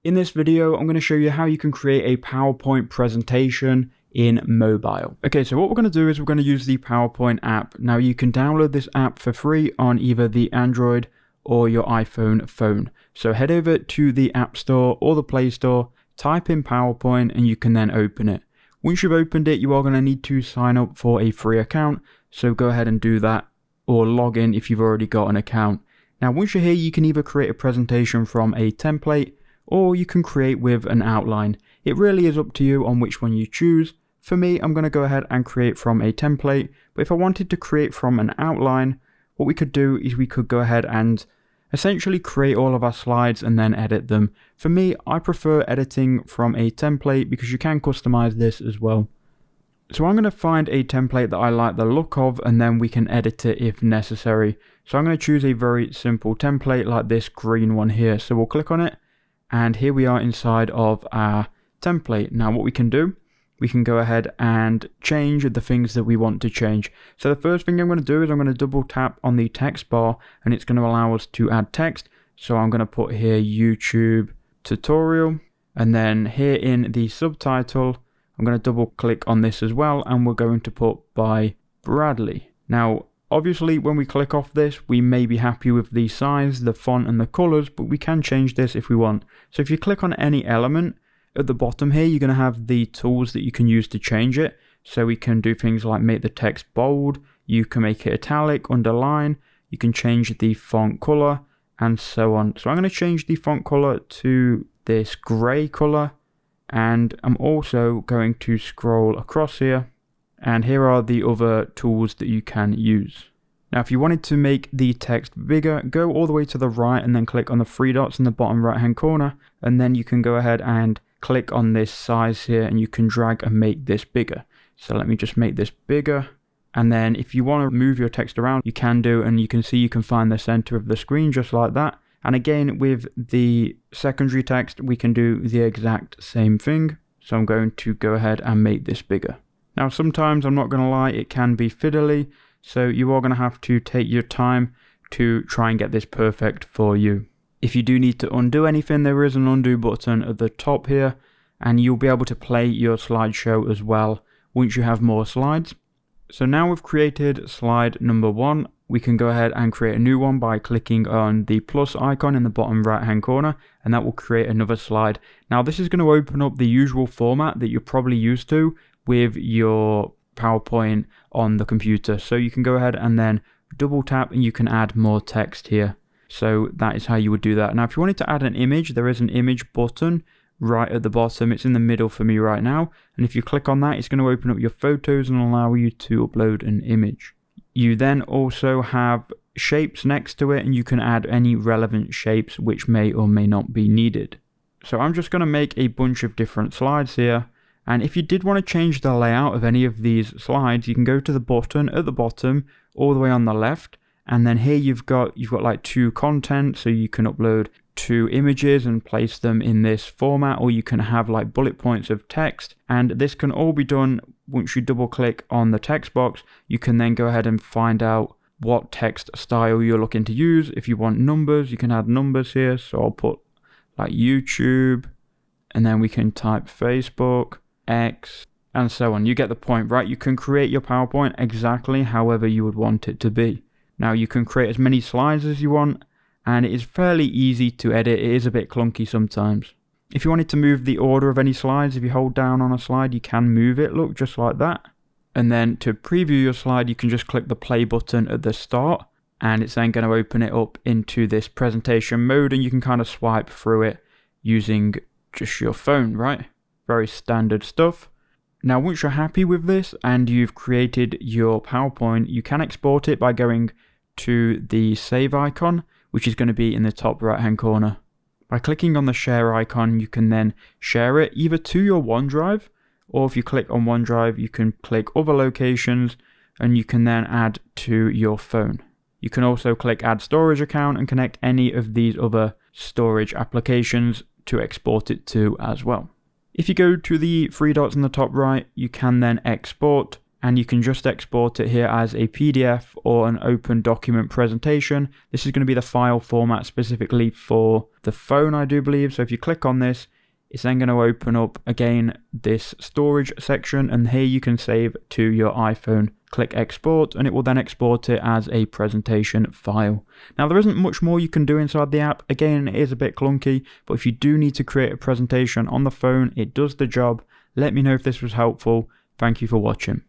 In this video, I'm going to show you how you can create a PowerPoint presentation in mobile. Okay, so what we're going to do is we're going to use the PowerPoint app. Now you can download this app for free on either the Android or your iPhone phone. So head over to the App Store or the Play Store, type in PowerPoint, and you can then open it. Once you've opened it, you are going to need to sign up for a free account. So go ahead and do that, or log in if you've already got an account. Now once you're here, you can either create a presentation from a template or you can create with an outline. It really is up to you on which one you choose. For me, I'm going to go ahead and create from a template, but if I wanted to create from an outline, what we could do is we could go ahead and essentially create all of our slides and then edit them. For me, I prefer editing from a template because you can customize this as well. So I'm going to find a template that I like the look of, and then we can edit it if necessary. So I'm going to choose a very simple template like this green one here. So we'll click on it. And here we are inside of our template. Now what we can do, we can go ahead and change the things that we want to change. So the first thing I'm going to do is I'm going to double tap on the text bar and it's going to allow us to add text. So I'm going to put here YouTube tutorial, and then here in the subtitle, I'm going to double click on this as well, and we're going to put by Bradley. Now obviously, when we click off this, we may be happy with the size, the font and the colors, but we can change this if we want. So if you click on any element, at the bottom here, you're going to have the tools that you can use to change it. So we can do things like make the text bold, you can make it italic, underline, you can change the font color, and so on. So I'm going to change the font color to this gray color, and I'm also going to scroll across here. And here are the other tools that you can use. Now, if you wanted to make the text bigger, go all the way to the right and then click on the three dots in the bottom right hand corner. And then you can go ahead and click on this size here and you can drag and make this bigger. So let me just make this bigger. And then if you want to move your text around, you can do, and you can see you can find the center of the screen just like that. And again, with the secondary text, we can do the exact same thing. So I'm going to go ahead and make this bigger. Now sometimes, I'm not going to lie, it can be fiddly, so you are going to have to take your time to try and get this perfect for you. If you do need to undo anything, there is an undo button at the top here, and you'll be able to play your slideshow as well once you have more slides. So now we've created slide number 1, we can go ahead and create a new one by clicking on the plus icon in the bottom right hand corner, and that will create another slide. Now this is going to open up the usual format that you're probably used to with your PowerPoint on the computer. So you can go ahead and then double tap and you can add more text here. So that is how you would do that. Now if you wanted to add an image, there is an image button right at the bottom. It's in the middle for me right now. And if you click on that, it's going to open up your photos and allow you to upload an image. You then also have shapes next to it, and you can add any relevant shapes which may or may not be needed. So I'm just going to make a bunch of different slides here. And if you did want to change the layout of any of these slides, you can go to the button at the bottom all the way on the left, and then here you've got like 2 content, so you can upload 2 images and place them in this format, or you can have like bullet points of text, and this can all be done once you double click on the text box. You can then go ahead and find out what text style you're looking to use. If you want numbers, you can add numbers here, so I'll put like YouTube, and then we can type Facebook, X, and so on. You get the point, right? You can create your PowerPoint exactly however you would want it to be. Now you can create as many slides as you want, and it is fairly easy to edit. It is a bit clunky sometimes. If you wanted to move the order of any slides, if you hold down on a slide, you can move it, look, just like that. And then to preview your slide, you can just click the play button at the start, and it's then going to open it up into this presentation mode, and you can kind of swipe through it using just your phone, right? Very standard stuff. Now once you're happy with this and you've created your PowerPoint, you can export it by going to the save icon, which is going to be in the top right hand corner. By clicking on the share icon, you can then share it either to your OneDrive, or if you click on OneDrive, you can click other locations and you can then add to your phone. You can also click add storage account and connect any of these other storage applications to export it to as well. If you go to the 3 dots in the top right, you can then export, and you can just export it here as a PDF or an open document presentation. This is going to be the file format specifically for the phone, I do believe. So if you click on this, it's then going to open up again this storage section, and here you can save to your iPhone. Click export and it will then export it as a presentation file. Now there isn't much more you can do inside the app. Again, it is a bit clunky, but if you do need to create a presentation on the phone, it does the job. Let me know if this was helpful. Thank you for watching.